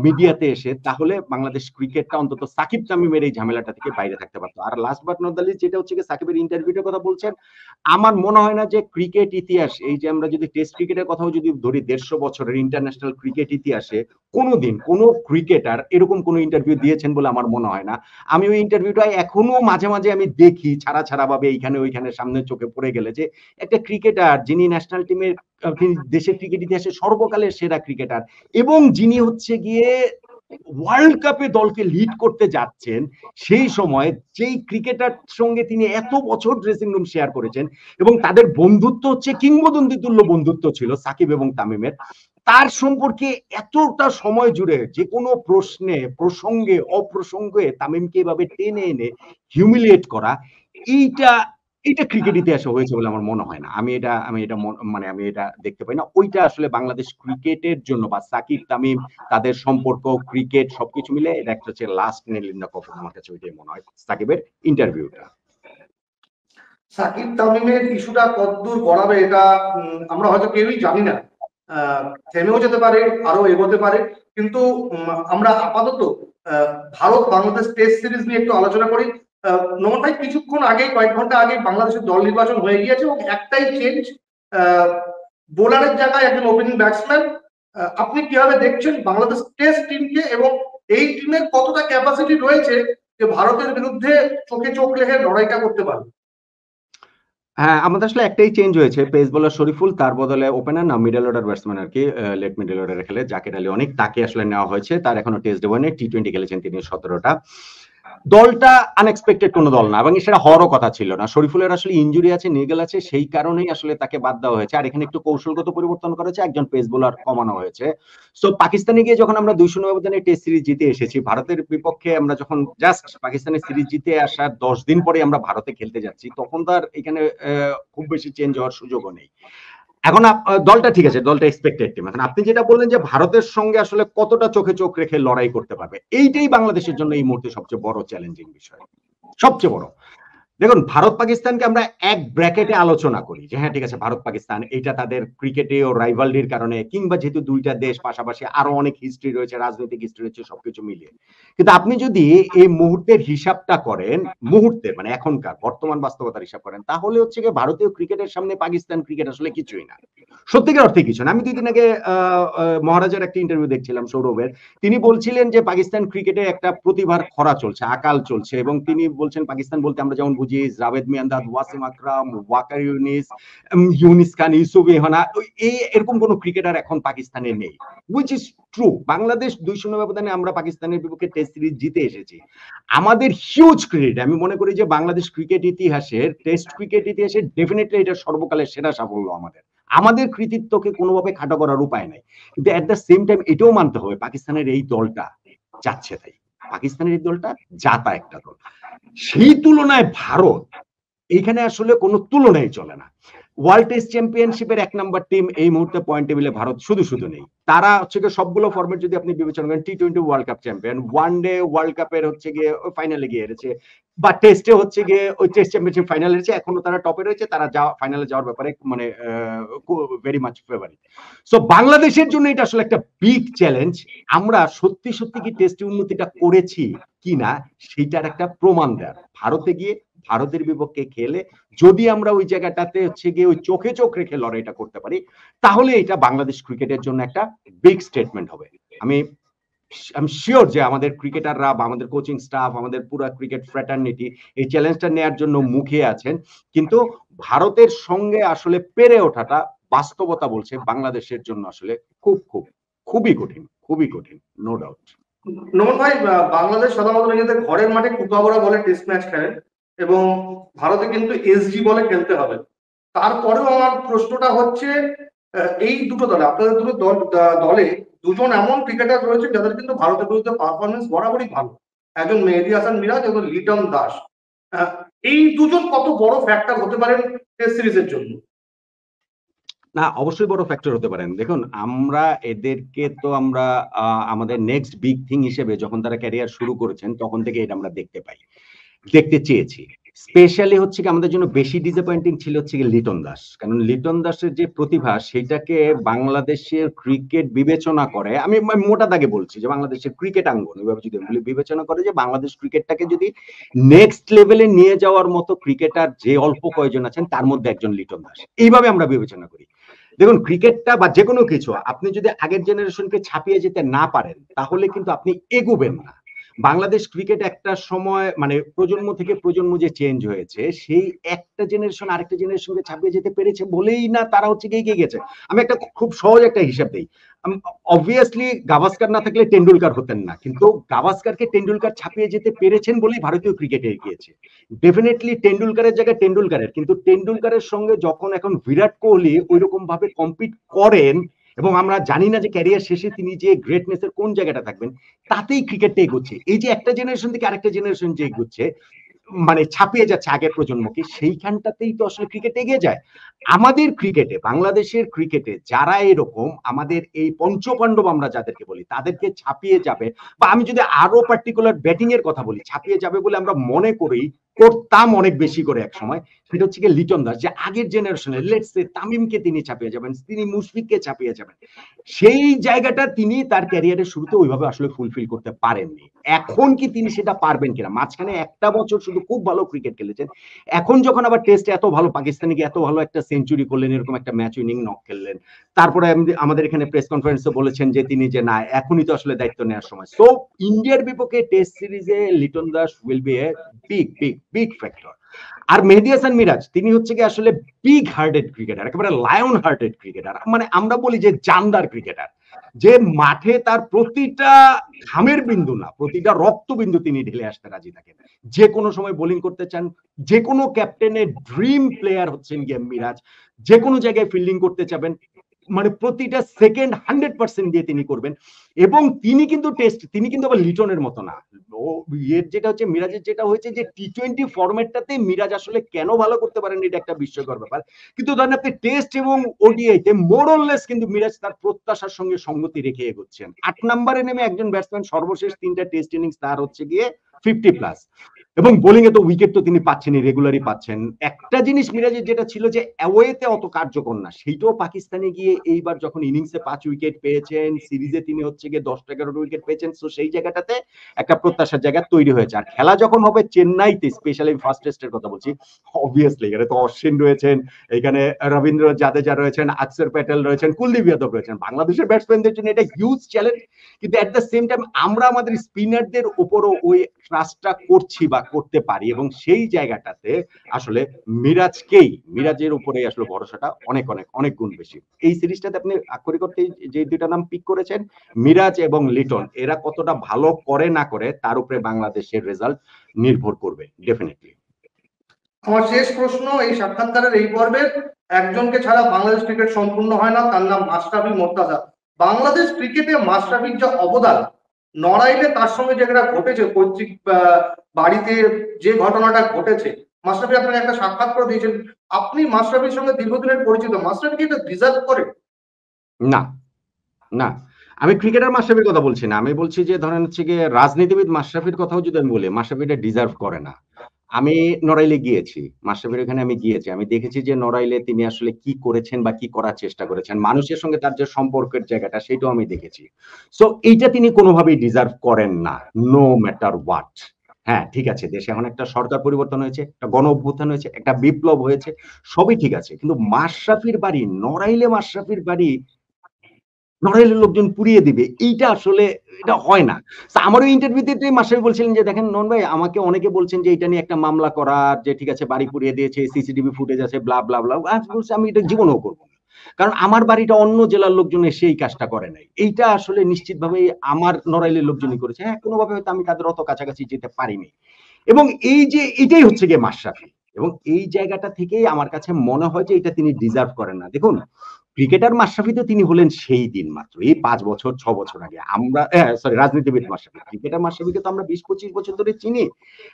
S2: মিডিয়াতে এসে, তাহলে বাংলাদেশ ক্রিকেটটা অন্তত সাকিব তামিমের এই ঝামেলাটা থেকে বাইরে থাকতে পারতো। আর last but not the least, যেটা হচ্ছে কি সাকিবের ইন্টারভিউটার কথা বলছেন, আমার মনে হয় না যে ক্রিকেট ইতিহাস, এই যে আমরা যদি টেস্ট ক্রিকেটের কথাও যদি ধরি, 150 বছরের ইন্টারন্যাশনাল ক্রিকেট ইতিহাসে কোনোদিন কোনো ক্রিকেটার এরকম কোনো ইন্টারভিউ দিয়েছেন বলে আমার মনে হয় না। আমি ওই ইন্টারভিউটা এখনো মাঝে মাঝে আমি দেখি ছাড়া ভাবে, এইখানে ওইখানে সামনে চোখে পড়ে গেলে, যে একটা ক্রিকেটার যিনি ন্যাশনাল টিমের, দেশের ক্রিকেট ইতিহাসে সর্বকালের সেরা ক্রিকেটার, এবং যিনি হচ্ছে গিয়ে ওয়ার্ল্ড কাপে দলকে লিড করতে যাচ্ছেন, সেই সময় যেই ক্রিকেটার সঙ্গে তিনি এত বছর ড্রেসিং রুম শেয়ার করেছেন এবং তাদের বন্ধুত্ব হচ্ছে কিংবদন্তি তুল্য বন্ধুত্ব ছিল সাকিব এবং তামিমের, তার সম্পর্কে এতটা সময় জুড়ে যে কোনো প্রশ্নে প্রসঙ্গে অপ্রসঙ্গে তামিমকে এভাবে টেনে এনে হিউমিলিয়েট করা, এইটা এটা ক্রিকেট ইতিহাসে হয়েছে বলে আমার মনে হয় না। আমি এটা দেখতে পাই না। ওইটা আসলে বাংলাদেশ ক্রিকেটের জন্য বা সাকিব তামিম তাদের সম্পর্ক ক্রিকেট সবকিছু মিলে এটা একটা হচ্ছে last nail in the coffin. আমার কাছে ওইটাই মনে হয় সাকিবের ইন্টারভিউটা।
S1: সাকিব তামিমের ইস্যুটা কতদূর গড়াবে এটা আমরা হয়তো কেউই জানি না। থেমেও যেতে পারে, আরো এগোতে পারে, কিন্তু আমরা আপাতত ভারত বাংলাদেশ টেস্ট সিরিজ নিয়ে একটু আলোচনা করি। নোমান ভাই, কিছুক্ষণ আগে, কয়েক ঘন্টা আগে বাংলাদেশের দল নির্বাচন হয়ে গিয়েছে এবং একটাই চেঞ্জ, বোলারের জায়গায় একজন ওপেনিং ব্যাটসম্যান। আপনি কিভাবে দেখছেন বাংলাদেশ টেস্ট টিমকে এবং এই টিমের কতটা ক্যাপাসিটি রয়েছে যে ভারতের বিরুদ্ধে চোখে চোখ রেখে লড়াইটা করতে পারবে?
S2: হ্যাঁ, আমাদের আসলে একটাই চেঞ্জ হয়েছে, পেস বোলার শরীফুল, তার বদলে ওপেনার না মিডল অর্ডার ব্যাটসম্যান আর কি, লেট মিডল অর্ডারে খেলে জাকির আলী অনেক, তাকে আসলে নেওয়া হয়েছে। তার এখনো টেস্ট ডে টি-20 খেলেছেন তিনি 17টা। দলটা আনএক্সপেক্টেড কোনো দল না এবং সেটা হওয়ারও কথা ছিল না। শরীফুলের আসলে ইনজুরি আছে, নিগেল আছে, সেই কারণেই আসলে তাকে বাদ দেওয়া হয়েছে। আর এখানে একটু কৌশলগত পরিবর্তন করেছে, একজন পেস বোলার কমানো হয়েছে। সো পাকিস্তানে গিয়ে যখন আমরা 2-0 ব্যবধানে টেস্ট সিরিজ জিতে এসেছি, ভারতের বিপক্ষে আমরা যখন জাস্ট পাকিস্তানের সিরিজ জিতে আসার 10 দিন পরে আমরা ভারতে খেলতে যাচ্ছি, তখন তার এখানে খুব বেশি চেঞ্জ হওয়ার সুযোগও নেই। এখন দলটা ঠিক আছে, দলটা এক্সপেক্টেড টিম। এখন আপনি যেটা বললেন যে ভারতের সঙ্গে আসলে কতটা চোখে চোখ রেখে লড়াই করতে পারবে, এইটাই বাংলাদেশের জন্য এই মুহূর্তে সবচেয়ে বড় চ্যালেঞ্জিং বিষয়, সবচেয়ে বড়। দেখুন, ভারত পাকিস্তানকে আমরা এক ব্র্যাকেটে আলোচনা করি যে হ্যাঁ ঠিক আছে, ভারত পাকিস্তান এটা তাদের ক্রিকেটে ও রাইভালরির কারণে, কিংবা যেহেতু দুইটা দেশ পাশাপাশি আরো অনেক হিস্ট্রি রয়েছে, রাজনৈতিক হিস্ট্রি রয়েছে, সবকিছু মিলিয়ে। কিন্তু আপনি যদি এই মুহূর্তের হিসাবটা করেন, মুহূর্তের মানে এখনকার বর্তমান বাস্তবতার হিসাব করেন, তাহলে হচ্ছে কি ভারতীয় ক্রিকেটের সামনে পাকিস্তান ক্রিকেট আসলে কিছুই না, সত্যিকার অর্থে কিছু না। আমি 2 দিন আগে মহারাজার একটা ইন্টারভিউ দেখছিলাম, সৌরভের। তিনি বলছিলেন যে পাকিস্তান ক্রিকেটে একটা প্রতিভার খরা চলছে, আকাল চলছে, এবং তিনি বলছেন পাকিস্তান বলতে আমরা যেমন বুঝি জাভেদ মিয়ান্দাদ, ওয়াসিম আকরাম, ওয়াকার ইউনিস, ইউনিস খান, ইউসুফ রেহানা, এরকম কোন ক্রিকেটার এখন পাকিস্তানে নেই, হুইচ ইজ ট্রু। বাংলাদেশ 2-0 ব্যবধানে আমরা পাকিস্তানের বিপক্ষে টেস্ট সিরিজ জিতে এসেছি। আমাদের হিউজ ক্রেডিট, আমি মনে করি যে বাংলাদেশ ক্রিকেট ইতিহাসের, টেস্ট ক্রিকেট ইতিহাসের ডেফিনেটলি এটা সর্বকালের সেরা সাফল্য। আমাদের কৃতিত্বকে কোনোভাবে খাটো করার উপায় নাই, কিন্তু এট দ্য সেম টাইম এটাও মানতে হবে পাকিস্তানের এই দলটা যাচ্ছে তাই, পাকিস্তানের এই দলটা জাতা একটা দল, সেই তুলনায় ভারত এইখানে আসলে কোনো তুলনাই চলে না। ওয়ার্ল্ড টেস্ট চ্যাম্পিয়নশিপের 1 নাম্বার টিম এই মুহূর্তে পয়েন্ট টেবিলে ভারত শুধু নেই। তারা হচ্ছে গিয়ে সবগুলো ফরম্যাট যদি আপনি বিবেচনা করেন, টি-20 world cup champion, one day world কাপের হচ্ছে গিয়ে ওই ফাইনালে গিয়ে হেরেছে, বা টেস্টে হচ্ছে গিয়ে ওই টেস্ট চ্যাম্পিয়নশিপ ফাইনালে হেরেছে, এখনো তারা টপে রয়েছে, তারা ফাইনালে যাওয়ার ব্যাপারে মানে ভেরি মাচ ফেভারিট। সো বাংলাদেশের জন্য এটা আসলে একটা বিগ চ্যালেঞ্জ। আমরা সত্যি কি টেস্টে উন্নতিটা করেছি কিনা সেইটার একটা প্রমাণ দেয় ভারতে গিয়ে, ভারতের বিপক্ষে খেলে যদি আমরা ওই জায়গাটাতে হচ্ছে গিয়ে ওই চোখে চোখ রেখে লড়াইটা করতে পারি, তাহলে এটা বাংলাদেশ ক্রিকেটের জন্য একটা বিগ স্টেটমেন্ট হবে। আমি শিওর যে আমাদের ক্রিকেটাররা বা আমাদের কোচিং স্টাফ, আমাদের পুরো ক্রিকেট ফ্র্যাটার্নিটি এই চ্যালেঞ্জটা নেওয়ার জন্য মুখে আছেন, কিন্তু ভারতের সঙ্গে আসলে পেরে ওঠাটা বাস্তবতা বলছে বাংলাদেশের জন্য আসলে খুবই কঠিন, নো ডাউট।
S1: নোমান ভাই, বাংলাদেশ সাধারণত নিজেদের ঘরের মাঠে কুকাবরা বলে টেস্ট ম্যাচ খেলেন এবং ভারতে কিন্তু এসজি বলে খেলতে হবে। তারপরেও আমার প্রশ্নটা হচ্ছে, এই দুটো দলে, আপনাদের দুটো দলে দুজন এমন ক্রিকেটার রয়েছে যাদের কিন্তু ভারতের বিরুদ্ধে পারফরমেন্স বরাবরই ভালো, একজন মেহেদী হাসান মিরাজ এবং লিটন দাস। এই দুজন কত বড় ফ্যাক্টর হতে পারেন টেস্ট সিরিজের জন্য?
S2: না, অবশ্যই বড় ফ্যাক্টর হতে পারেন। দেখুন, আমরা এদেরকে তো আমরা আমাদের নেক্সট বিগ থিং হিসেবে যখন তারা ক্যারিয়ার শুরু করেছেন তখন থেকে এটা আমরা দেখতে চেয়েছি। স্পেশালি হচ্ছে কি আমাদের জন্য বেশি ডিসঅ্যাপয়েন্টিং ছিল হচ্ছে কি লিটন দাস, কারণ লিটন দাসের যে প্রতিভা সেটাকে বাংলাদেশের ক্রিকেট বিবেচনা করে, আমি মোটা দাগে বলছি যে বাংলাদেশের ক্রিকেট আঙ্গন এভাবে যদি বিবেচনা করে যে বাংলাদেশ ক্রিকেটটাকে যদি নেক্সট লেভেলে নিয়ে যাওয়ার মতো ক্রিকেটার যে অল্প কয়েকজন আছেন তার মধ্যে একজন লিটন দাস, এইভাবে আমরা বিবেচনা করি। দেখুন, ক্রিকেটটা বা যে কোনো কিছু আপনি যদি আগের জেনারেশনকে ছাপিয়ে যেতে না পারেন তাহলে কিন্তু আপনি এগোবেন না। বাংলাদেশ ক্রিকেট একটা সময় মানে প্রজন্ম থেকে প্রজন্ম যে চেঞ্জ হয়েছে, সেই একটা জেনারেশন আরেকটা জেনারেশনকে ছাপিয়ে যেতে পেরেছে বলেই না তারা হচ্ছে এগিয়ে গেছে। আমি একটা খুব সহজ একটা হিসাব দিই। অবভিয়াসলি গাভাস্কার না থাকলে টেন্ডুলকার হতেন না, কিন্তু গাভাস্কারকে টেন্ডুলকার ছাপিয়ে যেতে পেরেছেন বলেই ভারতীয় ক্রিকেটে এগিয়েছে। ডেফিনেটলি টেন্ডুলকারের জায়গায় টেন্ডুলকারের, কিন্তু টেন্ডুলকারের সঙ্গে যখন এখন বিরাট কোহলি ওইরকম ভাবে কম্পিট করেন, এবং আমরা জানি না যে ক্যারিয়ার শেষে তিনি যে গ্রেটনেসের কোন জায়গাটা থাকবেন, তাতেই ক্রিকেটটা এগোচ্ছে। এই যে একটা জেনারেশন থেকে আরেকটা জেনারেশন যে এগোচ্ছে, মানে ছাপিয়ে যাচ্ছে আগের প্রজন্মকে, সেইখানটাতেই তো আসলে ক্রিকেট এগিয়ে যায়। আমাদের ক্রিকেটে, বাংলাদেশের ক্রিকেটে যারা এরকম আমাদের এই পঞ্চপাণ্ডব আমরা যাদেরকে বলি, তাদেরকে ছাপিয়ে যাবে, বা আমি যদি আরো পার্টিকুলার ব্যাটিং এর কথা বলি, ছাপিয়ে যাবে বলে আমরা মনে করি, করতাম অনেক বেশি করে এক সময়, সেটা হচ্ছে গিয়ে লিটন দাস, যে আগের জেনারেশনে লেটস সে তামিমকে তিনি ছাপিয়ে যাবেন, তিনি মুশফিককে ছাপিয়ে যাবেন। সেই জায়গাটা তিনি তার ক্যারিয়ারের শুরুতে ওইভাবে আসলে ফুলফিল করতে পারেননি। এখন কি তিনি সেটা পারবেন কিনা? মাঝখানে একটা বছর শুধু খুব ভালো ক্রিকেট খেলেছেন, এখন যখন আবার টেস্টে এত ভালো, পাকিস্তানিকে এত ভালো একটা সেঞ্চুরি করলেন, এরকম একটা ম্যাচ উইনিং নক খেললেন, তারপরে আমাদের এখানে প্রেস কনফারেন্সে বলেছেন যে তিনি যে না, এখনই তো আসলে দায়িত্ব নেওয়ার সময়। সো ইন্ডিয়ার বিপক্ষে টেস্ট সিরিজে Liton Das will be a big big big factor. আর মেহেদী হাসান মিরাজ, তিনি হচ্ছে কি আসলে বিগ হার্টেড ক্রিকেটার, একেবারে লায়ন হার্টেড ক্রিকেটার, মানে আমরা বলি যে জানদার ক্রিকেটার, যে মাঠে তার প্রতিটা ঘামের বিন্দু না, প্রতিটা রক্তবিন্দু তিনি ঢেলে আসতে রাজি থাকেন। যে কোনো সময় বোলিং করতে চান, যে কোনো ক্যাপ্টেনের ড্রিম প্লেয়ার হচ্ছেন গিয়ে মিরাজ, যে কোনো জায়গায় ফিল্ডিং করতে চাবেন, মানে প্রতিটা সেকেন্ড 100% দিয়ে তিনি করবেন। এবং তিনি কিন্তু তিনি কিন্তু আবার লিটনের মতো না। ও এর যেটা হচ্ছে, মিরাজের যেটা হয়েছে যে টি20 ফরম্যাটটাতে মিরাজ আসলে কেন ভালো করতে পারেন, এটা একটা বিস্ময়কর ব্যাপার। কিন্তু ধরেন আপনি টেস্ট এবং ওডিআইতে মোরলেস কিন্তু মিরাজ তার প্রত্যাশার সঙ্গে সঙ্গতি রেখে এগোচ্ছেন। 8 নম্বরে নেমে একজন ব্যাটসম্যান সর্বশেষ 3টা টেস্ট ইনিংস তার হচ্ছে গিয়ে 50+, এবং বোলিং এ তো উইকেট তো তিনি পাচ্ছেনই, রেগুলারই পাচ্ছেন। একটা জিনিস মিরাজের যেটা ছিল যে অ্যাওয়েতে অত কার্যকর না, সেইটাও পাকিস্তানে গিয়ে এইবার যখন ইনিংসে 5 উইকেট পেয়েছেন, সিরিজে তিনি হচ্ছে গিয়ে 10-11 উইকেট পেয়েছেন, সো সেই জায়গাটাতে একটা প্রত্যাশার জায়গা তৈরি হয়েছে। আর খেলা যখন হবে চেন্নাইতে, স্পেশালি ফার্স্ট টেস্টের কথা বলছি, অবভিয়াসলি এখানে তো অশ্বিন রয়েছেন, এখানে রবীন্দ্র জাদেজা রয়েছেন, আকসর প্যাটেল রয়েছেন, কুলদীপ যাদব রয়েছেন, বাংলাদেশের ব্যাটসম্যানদের জন্য এটা হিউজ চ্যালেঞ্জ। কিন্তু এট দ্য সেম টাইম আমরা আমাদের স্পিনারদের উপরও ওই ট্রাস্টটা করছি বা করতে পারি, এবং সেই জায়গাটাতে আসলে মিরাজের উপরে আসলে ভরসাটা অনেক অনেক অনেক গুণ বেশি। এই সিরিজটাতে আপনি আক্ষরিক অর্থে যে দুইটা নাম পিক করেছেন, মিরাজ এবং লিটন, এরা কতটা ভালো করে না করে তার উপরে বাংলাদেশের রেজাল্ট নির্ভর করবে ডেফিনেটলি।
S1: আমার শেষ প্রশ্ন এই সাক্ষাৎকারের এই পর্বের, একজনকে ছাড়া বাংলাদেশ ক্রিকেট সম্পূর্ণ হয় না, তার নাম মাশরাফি মোর্তাজা। বাংলাদেশ ক্রিকেটে মাশরাফির যে অবদান, নড়াইলে তার সঙ্গে যেটা ঘটেছে, পৈতৃক বাড়িতে যে ঘটনাটা ঘটেছে, মাশরাফি আপনাকে একটা সাক্ষাৎকার দিয়েছেন, আপনি মাশরাফির সঙ্গে দীর্ঘদিনের পরিচিত, মাশরাফি কি এটা ডিজার্ভ করে?
S2: না, না, আমি ক্রিকেটার মাশরাফির কথা বলছি না, আমি বলছি যে ধরেন হচ্ছে গিয়ে রাজনীতিবিদ মাশরাফির কথাও যদি আমি বলি, মাশরাফি এটা ডিজার্ভ করে না। আমি নড়াইলে গিয়েছি, মাশরাফির ওখানে আমি গিয়েছি, আমি দেখেছি যে নড়াইলে তিনি আসলে কি করেছেন বা কি করার চেষ্টা করেছেন, মানুষের সঙ্গে তার যে সম্পর্কের জায়গাটা, সেটাও আমি দেখেছি। সো এইটা তিনি কোনোভাবেই ডিজার্ভ করেন না, নো ম্যাটার হোয়াট। হ্যাঁ ঠিক আছে, দেশে এখন একটা সরকার পরিবর্তন হয়েছে, একটা গণ অভ্যুত্থান হয়েছে, একটা বিপ্লব হয়েছে, সবই ঠিক আছে, কিন্তু মাশরাফির বাড়ি নড়াইলে, মাশরাফির বাড়ি নড়াইলের লোকজন পুড়িয়ে দিবে, এইটা আসলে এটা হয় না। আমারও ইন্টারভিউতে মাশরাফি বলছিলেন যে দেখেন নন ভাই, আমাকে অনেকে বলছেন যে এটা নিয়ে একটা মামলা করার, যে ঠিক আছে বাড়ি পুড়িয়ে দিয়েছে, সিসিটিভি ফুটেজ আছে, ব্লা ব্লা ব্লা। আজ বলছি আমি এটা জীবনেও করবো না, কারণ আমার বাড়িটা অন্য জেলার লোকজন এসে এই কাজটা করে নাই, এইটা আসলে নিশ্চিতভাবে আমার নড়াইলের লোকজনই করেছে। হ্যাঁ কোনোভাবে হয়তো আমি তাদের অত কাছাকাছি যেতে পারিনি, এবং এই যে এটাই হচ্ছে গিয়ে মাশরাফি, এবং এই জায়গাটা থেকেই আমার কাছে মনে হয় যে এটা তিনি ডিজার্ভ করেন না। দেখুন ক্রিকেটার মাশরাফি তো তিনি হলেন সেই দিন মাত্র, এই 5 বছর 6 বছর আগে। আমরা সরি, রাজনীতিবিদ মাশরাফি, ক্রিকেটার মাশরাফিকে তো আমরা 20-25 বছর ধরে চিনি,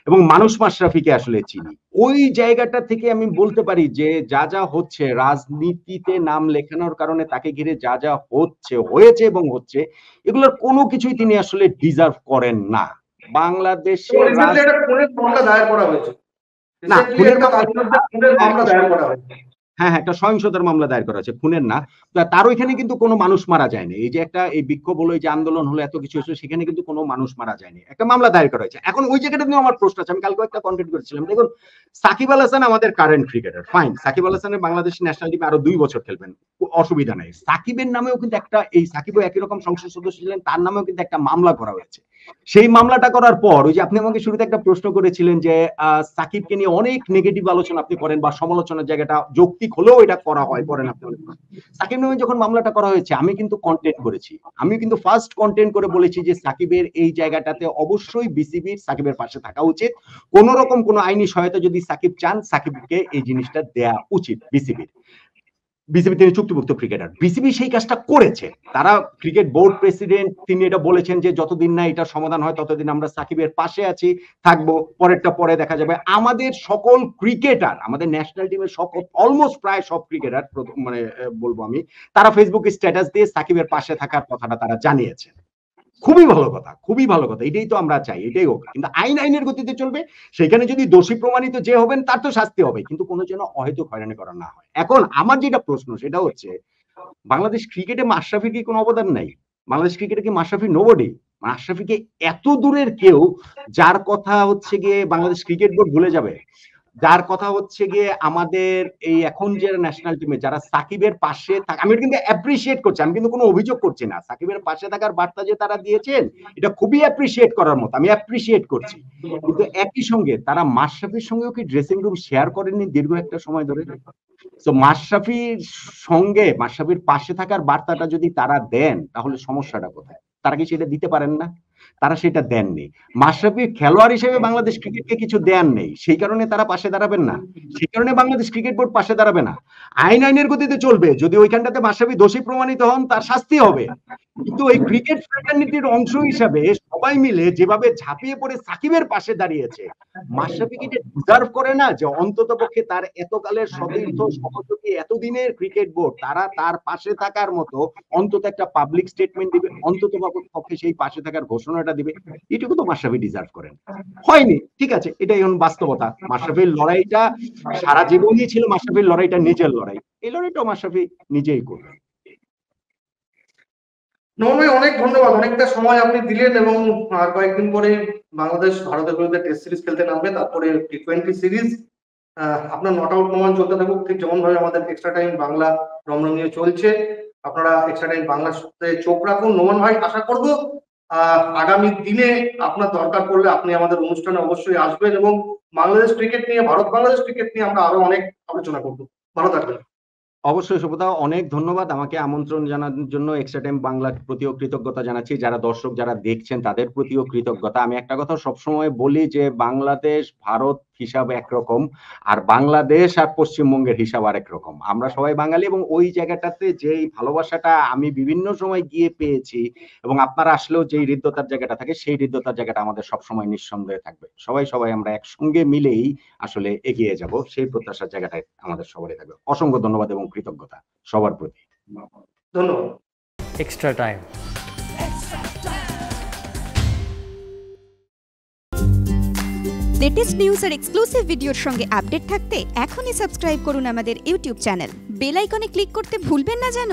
S2: এবং মানুষ মাশরাফিকে আসলে চিনি। ওই জায়গাটা থেকে আমি বলতে পারি যে যা যা হচ্ছে, রাজনীতিতে নাম লেখানোর কারণে তাকে ঘিরে যা যা হচ্ছে, হয়েছে এবং হচ্ছে, এগুলোর কোনো কিছুই তিনি আসলে ডিজার্ভ করেন না। বাংলাদেশের
S1: একটা খুনের মামলা দায়ের করা হয়েছে,
S2: না, খুনের
S1: খুনের মামলা দায়ের করা হয়েছে।
S2: হ্যাঁ হ্যাঁ, একটা সহিংসতার মামলা দায়ের করা হয়েছে, খুনের না। তার ওইখানে কিন্তু কোনো মানুষ মারা যায়নি। এই যে একটা এই বিক্ষোভ হলো, এই যে আন্দোলন হলো, এত কিছু হয়েছে, সেখানে কিন্তু কোনো মানুষ মারা যায়নি, একটা মামলা দায়ের করা হয়েছে। এখন ওই জায়গাটা নিয়ে আমার প্রশ্ন আছে, আমি কালকে একটা কন্টেন্ট করেছিলাম। দেখুন সাকিব আল হাসান আমাদের current cricketer, fine, Shakib Al হাসানের বাংলাদেশ ন্যাশনাল টিমে আরো 2 বছর খেলবেন, অসুবিধা নেই। সাকিবের নামেও কিন্তু একটা, এই সাকিবও একই রকম সংসদ সদস্য ছিলেন, তার নামেও কিন্তু একটা মামলা করা হয়েছে। সেই মামলাটা করার পর, ওই যে আপনি আমাকে শুরুতে একটা প্রশ্ন করেছিলেন যে সাকিবকে নিয়ে অনেক নেগেটিভ আলোচনা আপনি করেন, বা সমালোচনার জায়গাটা যৌক্তিক হলেও এটা করা হয়, করেন আপনি অনেক। সাকিব নামে যখন মামলাটা করা হয়েছে, আমি কিন্তু কন্টেন্ট করেছি, আমি কিন্তু ফার্স্ট কন্টেন্ট করে বলেছি যে সাকিবের এই জায়গাটাতে অবশ্যই বিসিবির সাকিবের পাশে থাকা উচিত, কোন রকম কোন আইনি সহায়তা যদি সাকিব চান, সাকিবকে এই জিনিসটা দেয়া উচিত বিসিবির। বিসিবি তিনি চুক্তিভুক্ত ক্রিকেটার, বিসিবি সেই কাজটা করেছে। তারা ক্রিকেট বোর্ড প্রেসিডেন্ট তিনি এটা বলেছেন যে যতদিন না এটা সমাধান হয় ততদিন আমরা সাকিবের পাশে আছি, থাকবো, পরেরটা পরে দেখা যাবে। আমাদের সকল ক্রিকেটার, আমাদের ন্যাশনাল টিমের সকল অলমোস্ট প্রায় সব ক্রিকেটার মানে বলবো আমি, তারা ফেসবুকে স্ট্যাটাস দিয়ে সাকিবের পাশে থাকার কথাটা তারা জানিয়েছে। খুবই ভালো কথা, খুবই ভালো কথা, এটাই তো আমরা চাই, এটাই হোক। কিন্তু আইনের গতিতে চলবে, সেখানে যদি দোষী প্রমাণিত যে হবেন তার তো শাস্তি হবে, কিন্তু কোনো যেন অহেতুক হয়রানি করা না হয়। এখন আমার যেটা প্রশ্ন সেটা হচ্ছে, বাংলাদেশ ক্রিকেটে মাশরাফির কি কোনো অবদান নাই? বাংলাদেশ ক্রিকেটে কি মাশরাফি নোবডি? মাশরাফিকে এত দূরের কেউ, যার কথা হচ্ছে গিয়ে বাংলাদেশ ক্রিকেট বোর্ড ভুলে যাবে, যার কথা হচ্ছে গিয়ে আমাদের এই এখন যে ন্যাশনাল টিমে যারা সাকিবের পাশে থাকে, আমি কিন্তু অ্যাপ্রিসিয়েট করছি, আমি কিন্তু কোনো অভিযোগ করছি না। সাকিবের পাশে থাকার বার্তা যে তারা দিয়েছেন এটা খুবই অ্যাপ্রিসিয়েট করার মতো, আমি অ্যাপ্রিসিয়েট করছি। কিন্তু একই সঙ্গে তারা মাশরাফির সঙ্গেও কি ড্রেসিং রুম শেয়ার করেননি দীর্ঘ একটা সময় ধরে? তো মাশরাফির সঙ্গে, মাশরাফির পাশে থাকার বার্তাটা যদি তারা দেন, তাহলে সমস্যাটা কোথায়? তারা কি সেটা দিতে পারেন না? তারা সেটা দেননি। মাশরাফি খেলোয়াড় হিসেবে বাংলাদেশ ক্রিকেটকে কিছু দেন নেই, সেই কারণে তারা পাশে দাঁড়াবেন না, সেই কারণে বাংলাদেশ ক্রিকেট বোর্ড পাশে দাঁড়াবে না। আইনের গতিতে চলবে, যদি ওইখানটাতে মাশরাফি দোষী প্রমাণিত হন তার শাস্তি হবে। কিন্তু এই ক্রিকেট ফ্র্যাটার্নিটির অংশ হিসাবে সবাই মিলে যেভাবে ঝাঁপিয়ে পড়ে সাকিবের পাশে দাঁড়িয়েছে, মাশরাফি কি ডিজার্ভ করে না যে অন্তত পক্ষে তার এতকালের সতীর্থ সহযোগী, এতদিনের ক্রিকেট বোর্ড, তারা তার পাশে থাকার মতো অন্তত একটা পাবলিক স্টেটমেন্ট দিবে, অন্তত পক্ষে সেই পাশে থাকার ঘোষণাটা দিবে? এটুকু তো মাশরাফি ডিজার্ভ করেন। হয়নি, ঠিক আছে, এটাই এখন বাস্তবতা। মাশরাফির লড়াইটা সারা জীবনই ছিল মাশরাফির লড়াইটা নিজের লড়াই, এই লড়াইটা মাশরাফি নিজেই করবে।
S1: নোমান ভাই, অনেক ধন্যবাদ, অনেকটা সময় আপনি দিলেন, এবং আর কয়েকদিন পরে বাংলাদেশ ভারতের বিরুদ্ধে টেস্ট সিরিজ খেলতে নামবে, তারপরে টি20 সিরিজ। আপনার নট আউট প্রমাণ চলতে থাকুক, ঠিক যেমন ভাবে আমাদের এক্সট্রা টাইম বাংলা রমরমিয়ে চলছে। আপনারা এক্সট্রা টাইম বাংলার সাথে চোখ রাখুন। নোমান ভাই, আশা করব আগামী দিনে আপনার দরকার পড়লে আপনি আমাদের অনুষ্ঠানে অবশ্যই আসবেন, এবং বাংলাদেশ ক্রিকেট নিয়ে, ভারত বাংলাদেশ ক্রিকেট নিয়ে আমরা আরো অনেক আলোচনা করবো। ভালো থাকবেন।
S2: অবশ্যই শুভদা, অনেক ধন্যবাদ আমাকে আমন্ত্রণ জানানোর জন্য। এক্সট্রা টাইম বাংলার প্রতিও কৃতজ্ঞতা জানাচ্ছি, যারা দর্শক যারা দেখছেন তাদের প্রতিও কৃতজ্ঞতা। আমি একটা কথা সবসময় বলি যে বাংলাদেশ ভারত হিসাব একরকম, আর বাংলাদেশ আর পশ্চিমবঙ্গের হিসাব আরেক রকম। আমরা সবাই বাঙালি, এবং ওই জায়গাটাতে যেই ভালোবাসাটা আমি বিভিন্ন সময় গিয়ে পেয়েছি, এবং আপনারা আসলেও যেই হৃদ্যতার জায়গাটা থাকে, সেই হৃদ্যতার জায়গাটা আমাদের সবসময় নিঃসন্দেহে থাকবে। সবাই আমরা একসঙ্গে মিলেই আসলে এগিয়ে যাব, সেই প্রত্যাশার জায়গাটায় আমাদের সবারই থাকবে। অসংখ্য ধন্যবাদ এবং কৃতজ্ঞতা সবার প্রতি।
S1: ধন্যবাদ।
S3: Extra time.
S4: লেটেস্ট নিউজ আর এক্সক্লুসিভ ভিডিওর সঙ্গে আপডেট থাকতে এখনই সাবস্ক্রাইব করুন আমাদের ইউটিউব চ্যানেল। বেল আইকনে ক্লিক করতে ভুলবেন না যেন।